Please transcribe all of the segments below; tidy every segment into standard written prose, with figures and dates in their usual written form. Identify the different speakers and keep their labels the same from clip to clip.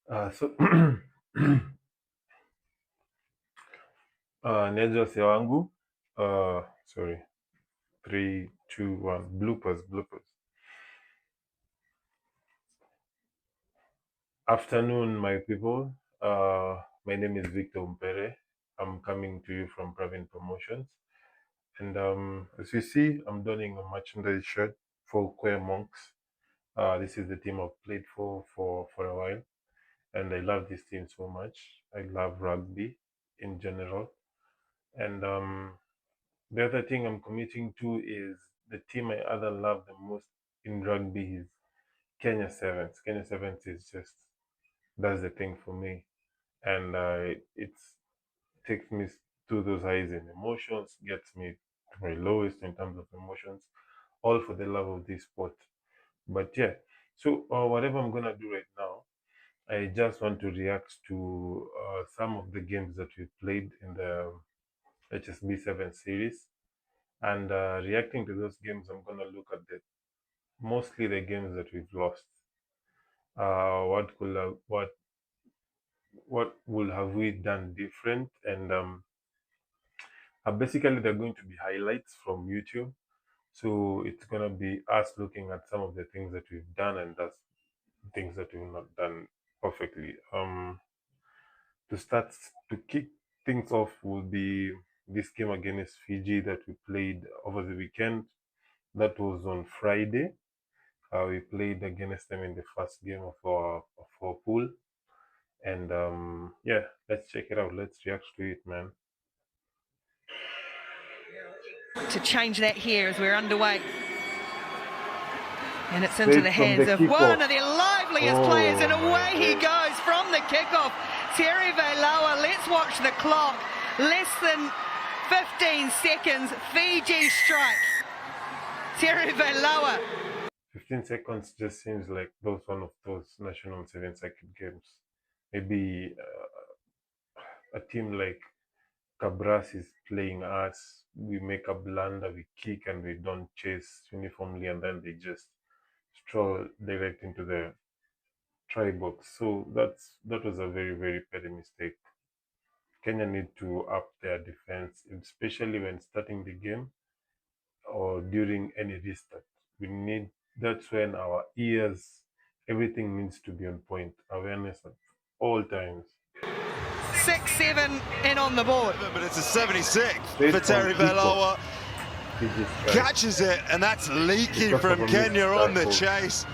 Speaker 1: So Nedjose wangu. Sorry. 3, 2, 1. Bloopers. Afternoon, my people. My name is Victor Umpere. I'm coming to you from Pravin Promotions. And as you see, I'm donning a merchandise shirt for Queer Monks. This is the team I've played for a while. And I love this team so much. I love rugby in general. And the other thing I'm committing to is the team I other love the most in rugby is Kenya Sevens. Kenya Sevens is just does the thing for me, and it takes me to those highs in emotions, gets me to my lowest in terms of emotions, all for the love of this sport. But yeah, so whatever I'm gonna do right now, I just want to react to some of the games that we played in the HSB 7 series. And reacting to those games, I'm gonna look at mostly the games that we've lost. What would have we done different? And basically they're going to be highlights from YouTube. So it's gonna be us looking at some of the things that we've done and that's things that we've not done perfectly. To kick things off will be this game against Fiji that we played over the weekend. That was on Friday. We played against them in the first game of our pool. And yeah, let's check it out. Let's react to it, man.
Speaker 2: To change that here as we're underway. And it's into the hands of one of their liveliest players, and away he goes from the kickoff. Terry Veilawa, let's watch the clock. Less than 15 seconds, Fiji strike. Terry Veilawa.
Speaker 1: 15 seconds just seems like one of those national 7-second games. Maybe a team like Cabras is playing us. We make a blunder, we kick, and we don't chase uniformly, and then they just stroll direct into the try box. So that was a very, very petty mistake. Kenya need to up their defense, especially when starting the game or during any restart. That's when our ears, everything needs to be on point. Awareness at all times.
Speaker 2: 6-7 in on the board.
Speaker 3: But it's a 76 for Terry Veilawa. Catches it, and that's leaky from Kenya on the chase.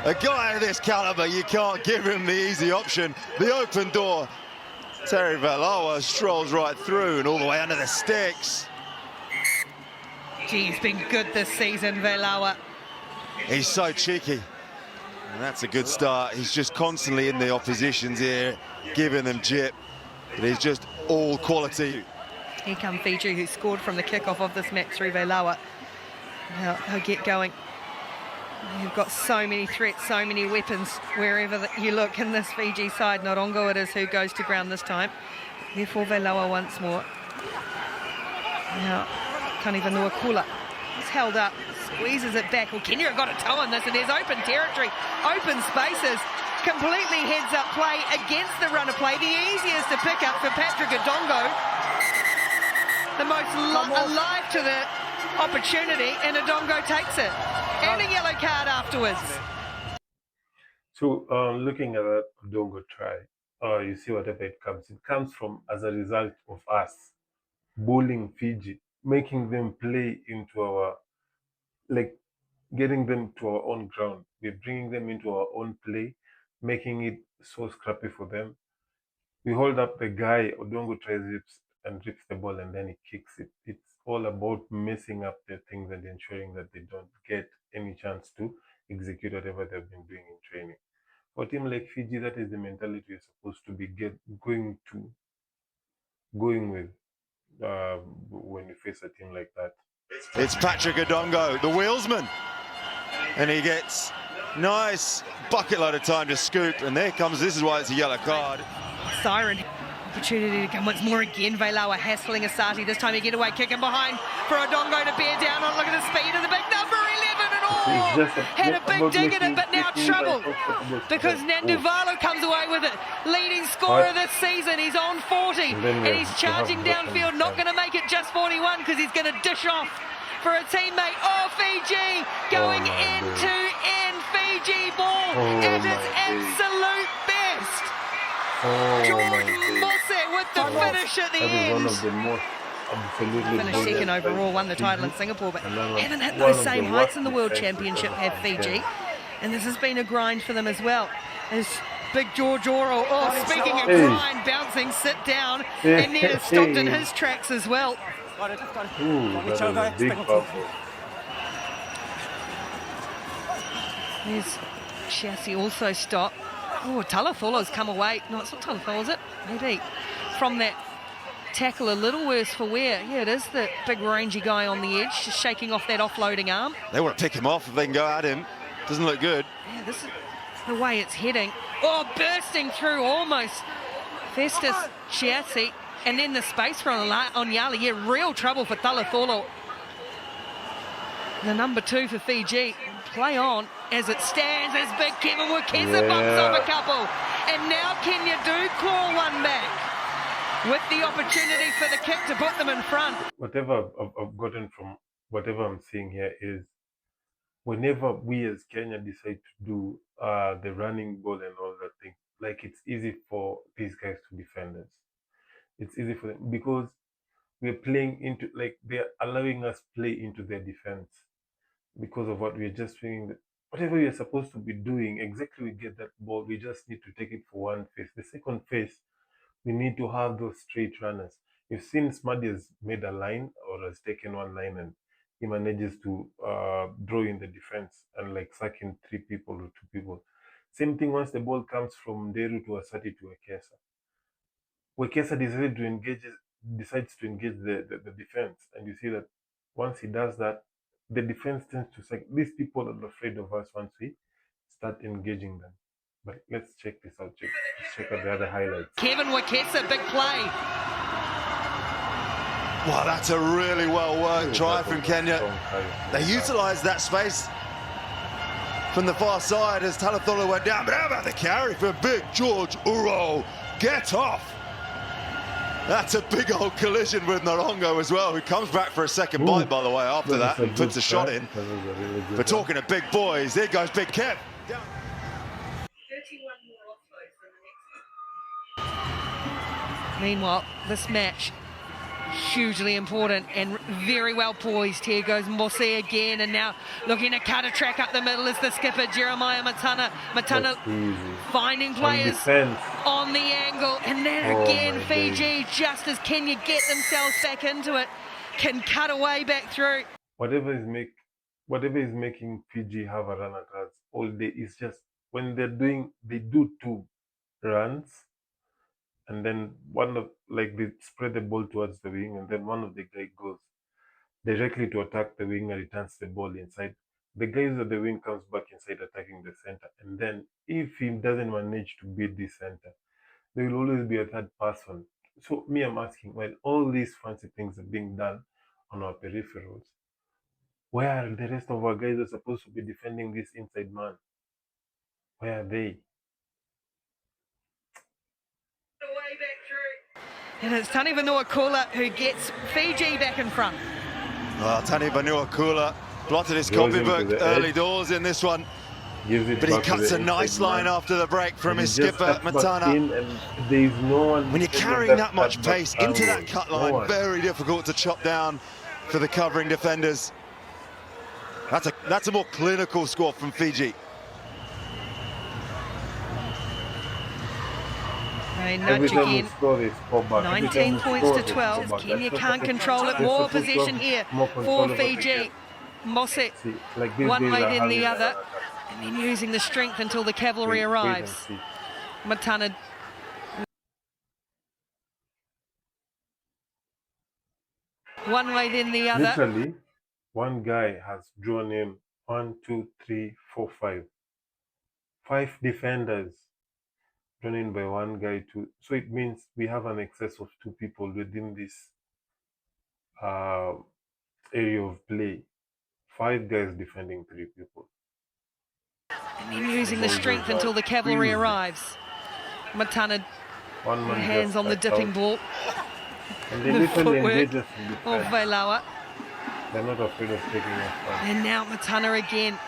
Speaker 3: A guy of this caliber, you can't give him the easy option. The open door. Terry Veilawa strolls right through and all the way under the sticks.
Speaker 2: Gee, he's been good this season, Veilawa.
Speaker 3: He's so cheeky. And that's a good start. He's just constantly in the oppositions here, giving them jip. But he's just all quality.
Speaker 2: Here come Fiji, who scored from the kickoff of this match, Terry Veilawa. Now he'll get going. You've got so many threats, so many weapons wherever you look in this Fiji side. Norongo it is who goes to ground this time. Therefore Veilawa once more. Now, Kanivanua-Kula is held up, squeezes it back. Well, Kenya got a toe on this, and there's open territory, open spaces. Completely heads-up play against the runner play. The easiest to pick up for Patrick Odongo. The most alive to the opportunity, and Odongo takes it. And a yellow card afterwards.
Speaker 1: So looking at that Odongo try, you see whatever it comes from as a result of us bullying Fiji, making them play into our, like, getting them to our own ground. We're bringing them into our own play, making it so scrappy for them. We hold up the guy, Odongo tries rips the ball, and then he kicks it. It's all about messing up their things and ensuring that they don't get any chance to execute whatever they've been doing in training. For a team like Fiji, that is the mentality you're supposed to be going with when you face a team like that.
Speaker 3: It's Patrick Odongo, the wheelsman, and he gets nice bucket load of time to scoop, and there comes, this is why it's a yellow card.
Speaker 2: Siren, opportunity to come once more again. Veilawa hassling Asati, this time a getaway kick in behind for Odongo to bear down on. Look at the speed of the big number 11 and all Oh,
Speaker 1: just
Speaker 2: had a big dig at it, but now trouble because
Speaker 1: Oh.
Speaker 2: Nanduvalo comes away with it. Leading scorer this season, he's on 40 and he's charging downfield, not going to make it just 41 because he's going to dish off for a teammate. Oh, Fiji going into end Fiji ball at its absolute best. Jordan Mosse with the finish at the end.
Speaker 1: One of the most absolutely
Speaker 2: Finished second overall, won the title in Singapore, but haven't hit those same heights in the World Championship, have Fiji. And this has been a grind for them as well. There's Big George Oro, oh, speaking of grind, bouncing, sit down, and then has stopped in his tracks as well.
Speaker 1: Ooh, that is a big bubble.
Speaker 2: There's Chassis also stopped. Oh, Talafolo's come away. No, it's not Talafolo, is it? Maybe. From that tackle a little worse for wear. Yeah, it is the big rangy guy on the edge, just shaking off that offloading arm.
Speaker 3: They want to pick him off if they can go at him. Doesn't look good.
Speaker 2: Yeah, this is the way it's heading. Oh, bursting through almost. Festus Chiazzi. And then the space for Onyala. Yeah, real trouble for Talafolo. The number 2 for Fiji. Play on as it stands as big Kevin Wakesa bumps off a couple. And now Kenya do claw one back with the opportunity for the kick to put them in front.
Speaker 1: Whatever I've gotten from whatever I'm seeing here is whenever we as Kenya decide to do the running ball and all that thing, like it's easy for these guys to defend us. It's easy for them because we're playing into, like, they're allowing us play into their defense because of what we're just doing. That whatever we're supposed to be doing, exactly we get that ball, we just need to take it for one phase. The second phase, we need to have those straight runners. You've seen Smuddy has made a line or has taken one line and he manages to draw in the defense and like sack in 3 people or 2 people. Same thing once the ball comes from Deru to Asati to Wekesa. Wekesa decides to engage the defense, and you see that once he does that, the defense tends to say, these people are afraid of us once we start engaging them. But let's check this out. Let's check out the other highlights.
Speaker 2: Kevin Wakesa, big play.
Speaker 3: Wow, that's a really well-worked try from Kenya. They utilised that space from the far side as Talafolo went down. But how about the carry for Big George Uro? Get off! That's a big old collision with Narongo as well, who comes back for a second bite, by the way, after that, and puts a shot in. But talking to big boys, there goes Big Kev.
Speaker 2: 31 more offloads than the next. Meanwhile, this match, hugely important and very well poised. Here goes Mosse again, and now looking to cut a track up the middle is the skipper, Jeremiah Matana. Matana finding players on the angle, and then again Fiji, just as Kenya get themselves back into it, can cut away back through.
Speaker 1: Whatever is making Fiji have a run at us all day is just when they do 2 runs, and then they spread the ball towards the wing, and then one of the guys goes directly to attack the wing and returns the ball inside. The guys at the wing comes back inside attacking the center, and then if he doesn't manage to beat the center, there will always be a third person. So me, I'm asking, when all these fancy things are being done on our peripherals, where are the rest of our guys that are supposed to be defending this inside man? Where are they?
Speaker 2: And it's Tani Vanua-Kula who gets Fiji back in front.
Speaker 3: Tani Vanua-Kula blotted his copybook early doors in this one. But he cuts a nice line after the break from his skipper, Matana. When you're carrying that much pace into that cut line, very difficult to chop down for the covering defenders. That's a more clinical score from Fiji.
Speaker 2: They nudge again. 19 points to 12. Kenya can't control it. More possession here for Fiji. Mosse, one way then the other. And then using the strength until the cavalry arrives. Matana. One way then the other.
Speaker 1: Literally, one guy has drawn in 1, 2, 3, 4, 5. 5 defenders drawn in by one guy too. So it means we have an excess of 2 people within this area of play. 5 guys defending 3 people.
Speaker 2: And then using the strength until the cavalry arrives. Matana hands on the dipping ball.
Speaker 1: And they literally engage us in
Speaker 2: of
Speaker 1: defense.
Speaker 2: Veilawa.
Speaker 1: They're not afraid of taking us on.
Speaker 2: And now Matana again.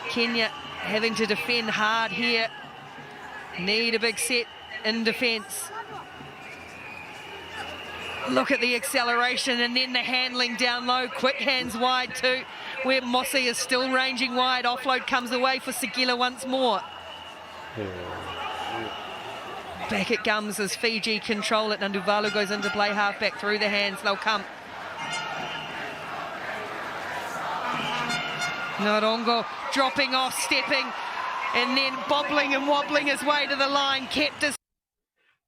Speaker 2: Kenya having to defend hard here. Need a big set in defence. Look at the acceleration and then the handling down low. Quick hands wide too, where Mossy is still ranging wide. Offload comes away for Segila once more. Back it comes as Fiji control it. Nanduvalu goes into play halfback through the hands. They'll come. Norongo dropping off, stepping, and then bobbling and wobbling his way to the line. Kept his.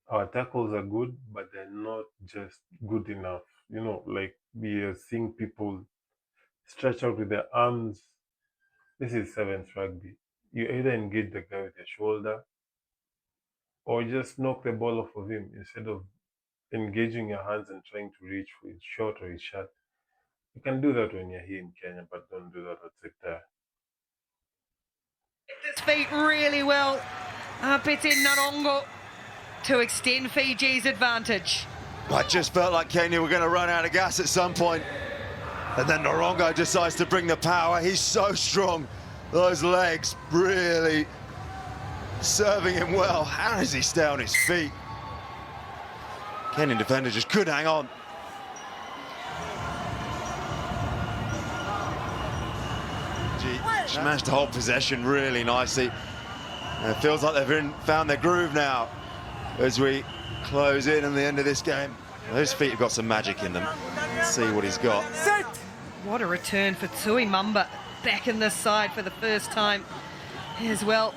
Speaker 1: Our tackles are good, but they're not just good enough. You know, like we are seeing people stretch out with their arms. This is sevens rugby. You either engage the guy with your shoulder or just knock the ball off of him instead of engaging your hands and trying to reach for his shot or his shot. You can do that when you're here in Kenya, but don't do that outside there.
Speaker 2: His feet really well. Pete Narongo to extend Fiji's advantage.
Speaker 3: I just felt like Kenya were going to run out of gas at some point. And then Norongo decides to bring the power. He's so strong. Those legs really serving him well. How does he stay on his feet? Kenyan defender just couldn't hang on. Smashed to hold possession really nicely. And it feels like they've found their groove now as we close in on the end of this game. Those feet have got some magic in them. Let's see what he's got.
Speaker 2: What a return for Tui Mamba, back in this side for the first time as well.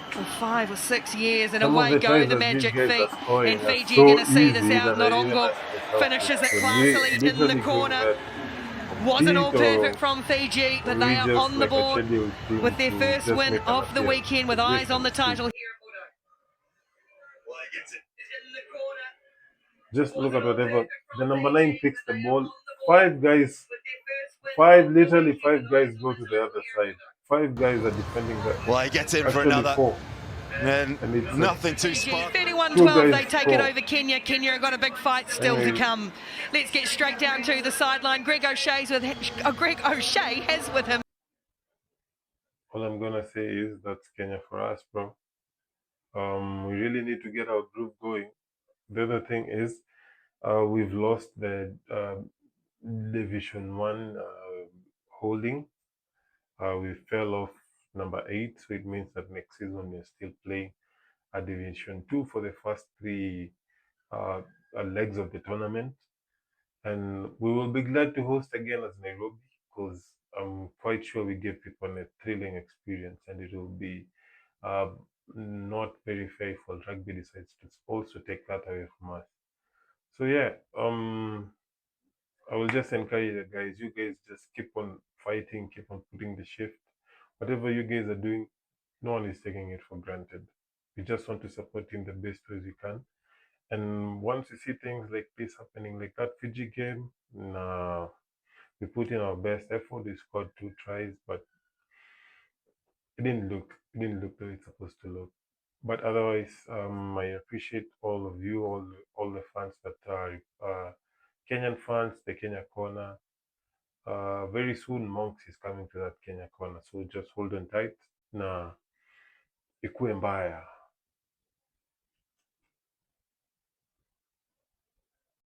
Speaker 2: For 5 or 6 years, and away go the magic feet. And Fiji going to see this out. Norongo finishes it classily in the corner. Wasn't all perfect from Fiji, but they are on the board with their first win of the weekend, with eyes on the title here.
Speaker 1: Just look at whatever. The number 9 picks the ball. 5 guys, literally 5 guys go to the other side. 5 guys are defending that.
Speaker 3: Well, he gets in for another.
Speaker 1: 4.
Speaker 3: And nothing too sparkling.
Speaker 2: 31-12, they take it over Kenya. Kenya have got a big fight still to come. Let's get straight down to the sideline. Greg O'Shea has with him.
Speaker 1: All I'm gonna say is that's Kenya for us, bro. We really need to get our groove going. The other thing is we've lost the Division 1 holding. We fell off number 8, so it means that next season we're still playing at Division 2 for the first 3 legs of the tournament. And we will be glad to host again as Nairobi, because I'm quite sure we give people a thrilling experience, and it will be not very fair if rugby decides to also take that away from us. So yeah, I will just encourage the guys. You guys just keep on fighting, keep on putting the shift. Whatever you guys are doing, no one is taking it for granted. We just want to support in the best ways we can. And once you see things like this happening, like that Fiji game, we put in our best effort. We scored 2 tries, but it didn't look the way it's supposed to look. But otherwise, I appreciate all of you, all the fans that are Kenyan fans, the Kenya corner. Very soon, Monks is coming to that Kenya corner, so just hold on tight. Ikue mbaya.